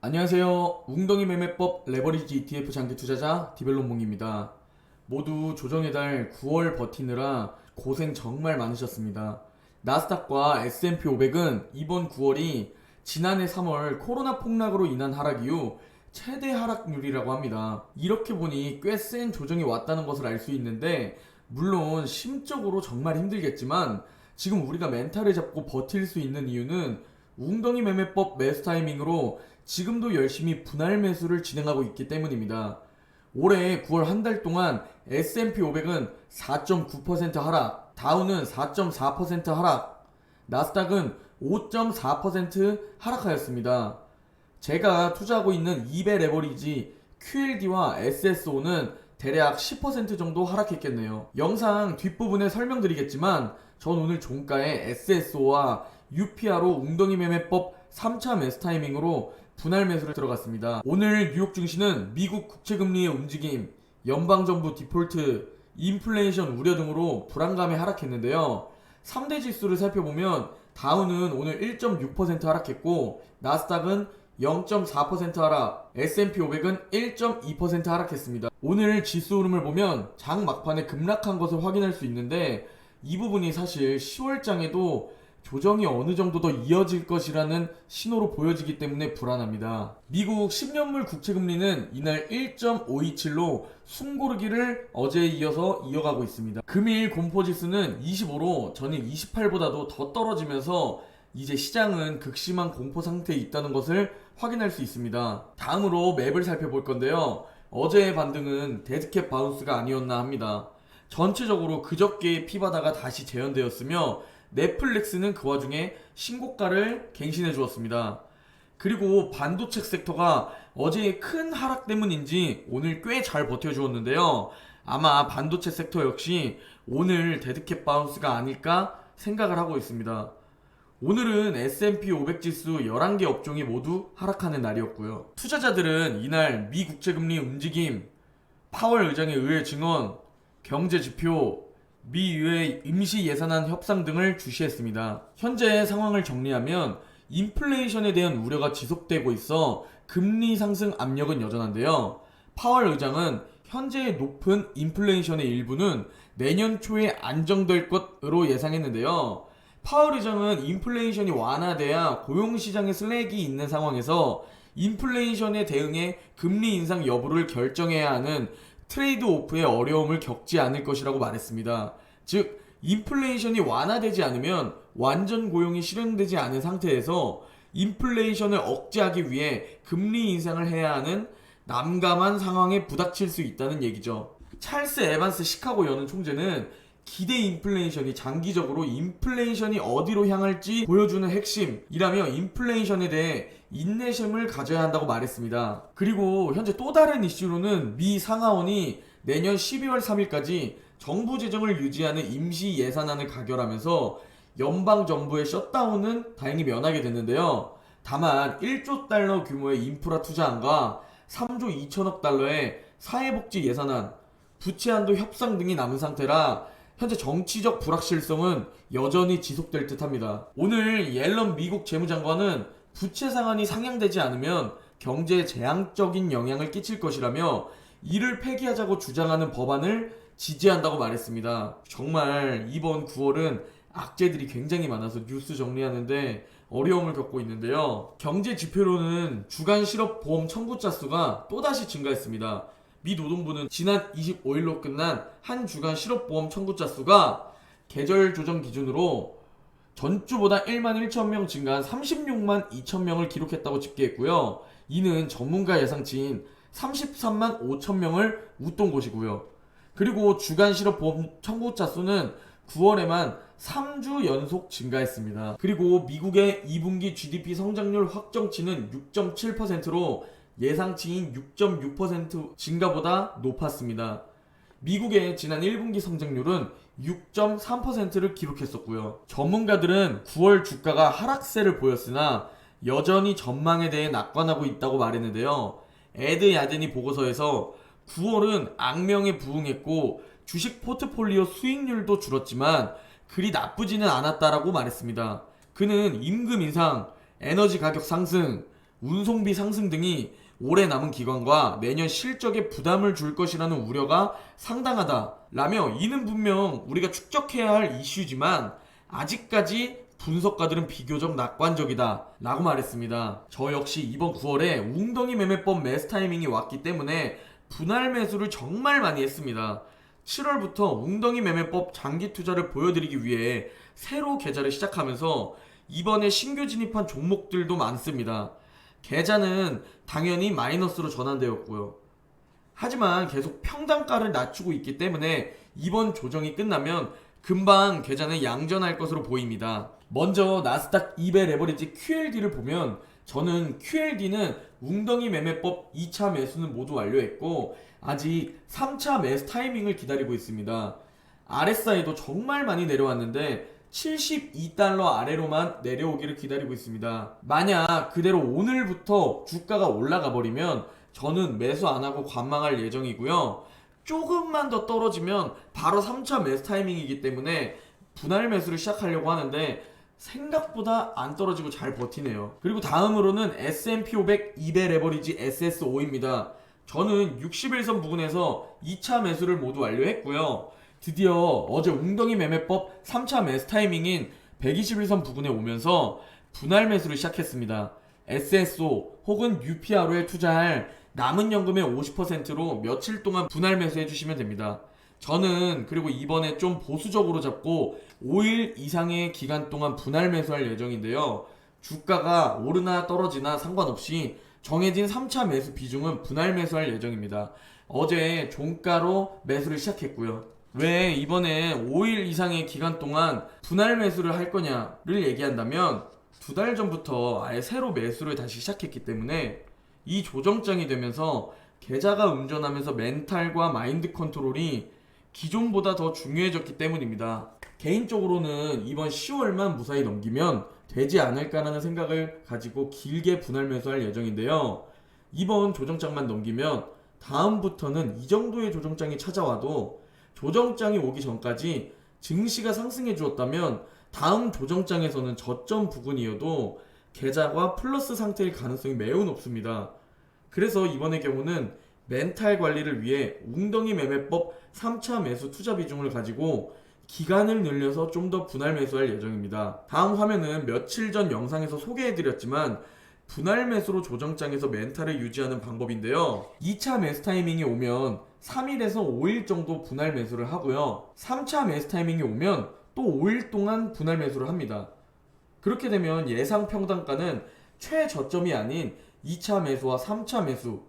안녕하세요. 웅덩이 매매법 레버리지 ETF 장기 투자자 디벨론몽입니다. 모두 조정의 달 9월 버티느라 고생 정말 많으셨습니다. 나스닥과 S&P 500은 이번 9월이 지난해 3월 코로나 폭락으로 인한 하락 이후 최대 하락률이라고 합니다. 이렇게 보니 꽤 센 조정이 왔다는 것을 알 수 있는데, 물론 심적으로 정말 힘들겠지만 지금 우리가 멘탈을 잡고 버틸 수 있는 이유는 웅덩이 매매법 매수 타이밍으로 지금도 열심히 분할 매수를 진행하고 있기 때문입니다. 올해 9월 한 달 동안 S&P 500은 4.9% 하락, 다우는 4.4% 하락, 나스닥은 5.4% 하락하였습니다. 제가 투자하고 있는 2배 레버리지 QLD와 SSO는 대략 10% 정도 하락했겠네요. 영상 뒷부분에 설명드리겠지만 전 오늘 종가에 SSO와 UPR로 웅덩이 매매법 3차 매수 타이밍으로 분할 매수를 들어갔습니다. 오늘 뉴욕 증시는 미국 국채금리의 움직임, 연방정부 디폴트, 인플레이션 우려 등으로 불안감에 하락했는데요. 3대 지수를 살펴보면 다우는 오늘 1.6% 하락했고, 나스닥은 0.4% 하락, S&P 500은 1.2% 하락했습니다. 오늘 지수 흐름을 보면 장 막판에 급락한 것을 확인할 수 있는데, 이 부분이 사실 10월장에도 조정이 어느 정도 더 이어질 것이라는 신호로 보여지기 때문에 불안합니다. 미국 10년물 국채금리는 이날 1.527로 숨고르기를 어제에 이어서 이어가고 있습니다. 금일 공포지수는 25로 전일 28보다도 더 떨어지면서 이제 시장은 극심한 공포 상태에 있다는 것을 확인할 수 있습니다. 다음으로 맵을 살펴볼 건데요. 어제의 반등은 데드캣 바운스가 아니었나 합니다. 전체적으로 그저께의 피바다가 다시 재현되었으며 넷플릭스는 그 와중에 신고가를 갱신해 주었습니다. 그리고 반도체 섹터가 어제의 큰 하락 때문인지 오늘 꽤 잘 버텨주었는데요. 아마 반도체 섹터 역시 오늘 데드캣 바운스가 아닐까 생각을 하고 있습니다. 오늘은 S&P 500 지수 11개 업종이 모두 하락하는 날이었고요. 투자자들은 이날 미 국채금리 움직임, 파월 의장의 의회 증언, 경제 지표, 미 의회 임시 예산안 협상 등을 주시했습니다. 현재 상황을 정리하면 인플레이션에 대한 우려가 지속되고 있어 금리 상승 압력은 여전한데요. 파월 의장은 현재의 높은 인플레이션의 일부는 내년 초에 안정될 것으로 예상했는데요. 파월 의장은 인플레이션이 완화돼야 고용시장에 슬랙이 있는 상황에서 인플레이션에 대응해 금리 인상 여부를 결정해야 하는 트레이드 오프의 어려움을 겪지 않을 것이라고 말했습니다. 즉, 인플레이션이 완화되지 않으면 완전 고용이 실현되지 않은 상태에서 인플레이션을 억제하기 위해 금리 인상을 해야 하는 난감한 상황에 부닥칠 수 있다는 얘기죠. 찰스 에반스 시카고 연은 총재는 기대 인플레이션이 장기적으로 인플레이션이 어디로 향할지 보여주는 핵심이라며 인플레이션에 대해 인내심을 가져야 한다고 말했습니다. 그리고 현재 또 다른 이슈로는 미 상하원이 내년 12월 3일까지 정부 재정을 유지하는 임시 예산안을 가결하면서 연방정부의 셧다운은 다행히 면하게 됐는데요. 다만 1조 달러 규모의 인프라 투자안과 3조 2천억 달러의 사회복지 예산안, 부채 한도 협상 등이 남은 상태라 현재 정치적 불확실성은 여전히 지속될 듯합니다. 오늘 옐런 미국 재무장관은 부채 상한이 상향되지 않으면 경제에 재앙적인 영향을 끼칠 것이라며 이를 폐기하자고 주장하는 법안을 지지한다고 말했습니다. 정말 이번 9월은 악재들이 굉장히 많아서 뉴스 정리하는데 어려움을 겪고 있는데요. 경제 지표로는 주간 실업보험 청구자 수가 또다시 증가했습니다. 미 노동부는 지난 25일로 끝난 한 주간 실업보험 청구자 수가 계절 조정 기준으로 전주보다 1만 1천 명 증가한 36만 2천 명을 기록했다고 집계했고요. 이는 전문가 예상치인 33만 5천 명을 웃돈 것이고요. 그리고 주간 실업보험 청구자 수는 9월에만 3주 연속 증가했습니다. 그리고 미국의 2분기 GDP 성장률 확정치는 6.7%로 예상치인 6.6% 증가보다 높았습니다. 미국의 지난 1분기 성장률은 6.3%를 기록했었고요. 전문가들은 9월 주가가 하락세를 보였으나 여전히 전망에 대해 낙관하고 있다고 말했는데요. 에드 야데니 보고서에서 9월은 악명에 부응했고 주식 포트폴리오 수익률도 줄었지만 그리 나쁘지는 않았다라고 말했습니다. 그는 임금 인상, 에너지 가격 상승, 운송비 상승 등이 올해 남은 기간과 내년 실적에 부담을 줄 것이라는 우려가 상당하다라며 이는 분명 우리가 축적해야 할 이슈지만 아직까지 분석가들은 비교적 낙관적이다 라고 말했습니다. 저 역시 이번 9월에 웅덩이 매매법 매수 타이밍이 왔기 때문에 분할 매수를 정말 많이 했습니다. 7월부터 웅덩이 매매법 장기 투자를 보여드리기 위해 새로 계좌를 시작하면서 이번에 신규 진입한 종목들도 많습니다. 계좌는 당연히 마이너스로 전환되었고요. 하지만 계속 평단가를 낮추고 있기 때문에 이번 조정이 끝나면 금방 계좌는 양전할 것으로 보입니다. 먼저 나스닥 2배 레버리지 QLD를 보면 저는 QLD는 웅덩이 매매법 2차 매수는 모두 완료했고 아직 3차 매수 타이밍을 기다리고 있습니다. RSI도 정말 많이 내려왔는데 72달러 아래로만 내려오기를 기다리고 있습니다. 만약 그대로 오늘부터 주가가 올라가 버리면 저는 매수 안하고 관망할 예정이고요. 조금만 더 떨어지면 바로 3차 매수 타이밍이기 때문에 분할 매수를 시작하려고 하는데 생각보다 안 떨어지고 잘 버티네요. 그리고 다음으로는 S&P 500 2배 레버리지 SS5입니다. 저는 61선 부근에서 2차 매수를 모두 완료했고요. 드디어 어제 웅덩이 매매법 3차 매수 타이밍인 121선 부근에 오면서 분할 매수를 시작했습니다. SSO 혹은 UPRO에 투자할 남은 연금의 50%로 며칠 동안 분할 매수해 주시면 됩니다. 저는 그리고 이번에 좀 보수적으로 잡고 5일 이상의 기간 동안 분할 매수할 예정인데요. 주가가 오르나 떨어지나 상관없이 정해진 3차 매수 비중은 분할 매수할 예정입니다. 어제 종가로 매수를 시작했고요. 왜 이번에 5일 이상의 기간 동안 분할 매수를 할 거냐를 얘기한다면 2달 전부터 아예 새로 매수를 다시 시작했기 때문에 이 조정장이 되면서 계좌가 운전하면서 멘탈과 마인드 컨트롤이 기존보다 더 중요해졌기 때문입니다. 개인적으로는 이번 10월만 무사히 넘기면 되지 않을까라는 생각을 가지고 길게 분할 매수할 예정인데요. 이번 조정장만 넘기면 다음부터는 이 정도의 조정장이 찾아와도 조정장이 오기 전까지 증시가 상승해 주었다면 다음 조정장에서는 저점 부근이어도 계좌가 플러스 상태일 가능성이 매우 높습니다. 그래서 이번의 경우는 멘탈 관리를 위해 웅덩이 매매법 3차 매수 투자 비중을 가지고 기간을 늘려서 좀 더 분할 매수할 예정입니다. 다음 화면은 며칠 전 영상에서 소개해드렸지만 분할 매수로 조정장에서 멘탈을 유지하는 방법인데요. 2차 매수 타이밍이 오면 3일에서 5일 정도 분할 매수를 하고요. 3차 매수 타이밍이 오면 또 5일 동안 분할 매수를 합니다. 그렇게 되면 예상 평단가는 최저점이 아닌 2차 매수와 3차 매수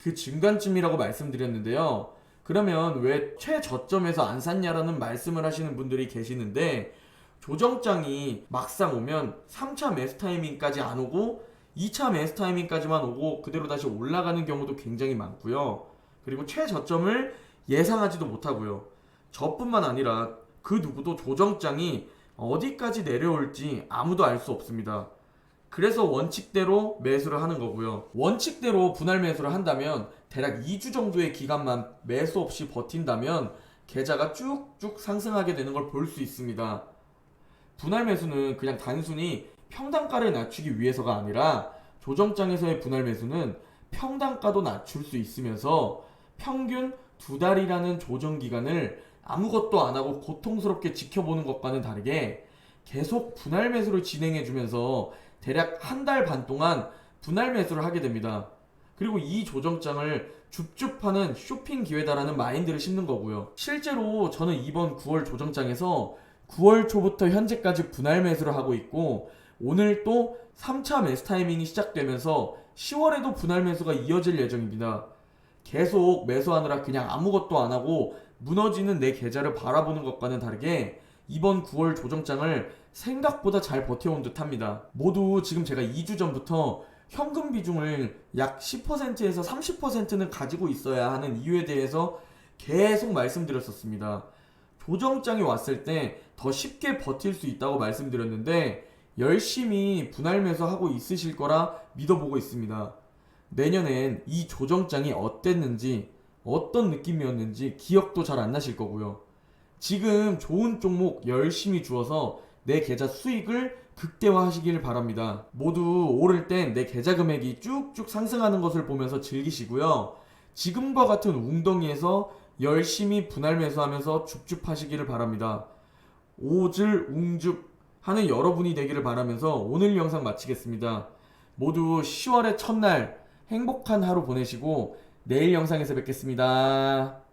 그 중간쯤이라고 말씀드렸는데요. 그러면 왜 최저점에서 안 샀냐라는 말씀을 하시는 분들이 계시는데 조정장이 막상 오면 3차 매수 타이밍까지 안 오고 2차 매수 타이밍까지만 오고 그대로 다시 올라가는 경우도 굉장히 많고요. 그리고 최저점을 예상하지도 못하고요. 저뿐만 아니라 그 누구도 조정장이 어디까지 내려올지 아무도 알 수 없습니다. 그래서 원칙대로 매수를 하는 거고요. 원칙대로 분할 매수를 한다면 대략 2주 정도의 기간만 매수 없이 버틴다면 계좌가 쭉쭉 상승하게 되는 걸 볼 수 있습니다. 분할 매수는 그냥 단순히 평단가를 낮추기 위해서가 아니라 조정장에서의 분할 매수는 평단가도 낮출 수 있으면서 평균 2달이라는 조정 기간을 아무것도 안 하고 고통스럽게 지켜보는 것과는 다르게 계속 분할 매수를 진행해 주면서 대략 한 달 반 동안 분할 매수를 하게 됩니다. 그리고 이 조정장을 줍줍하는 쇼핑 기회다라는 마인드를 심는 거고요. 실제로 저는 이번 9월 조정장에서 9월 초부터 현재까지 분할 매수를 하고 있고 오늘 또 3차 매수 타이밍이 시작되면서 10월에도 분할 매수가 이어질 예정입니다. 계속 매수하느라 그냥 아무것도 안 하고 무너지는 내 계좌를 바라보는 것과는 다르게 이번 9월 조정장을 생각보다 잘 버텨온 듯 합니다. 모두 지금 제가 2주 전부터 현금 비중을 약 10%에서 30%는 가지고 있어야 하는 이유에 대해서 계속 말씀드렸었습니다. 조정장이 왔을 때 더 쉽게 버틸 수 있다고 말씀드렸는데 열심히 분할 매수하고 있으실 거라 믿어보고 있습니다. 내년엔 이 조정장이 어땠는지 어떤 느낌이었는지 기억도 잘 안 나실 거고요. 지금 좋은 종목 열심히 주어서 내 계좌 수익을 극대화하시길 바랍니다. 모두 오를 땐 내 계좌 금액이 쭉쭉 상승하는 것을 보면서 즐기시고요. 지금과 같은 웅덩이에서 열심히 분할 매수하면서 줍줍하시기를 바랍니다. 오질 웅줍 하는 여러분이 되기를 바라면서 오늘 영상 마치겠습니다. 모두 10월의 첫날 행복한 하루 보내시고 내일 영상에서 뵙겠습니다.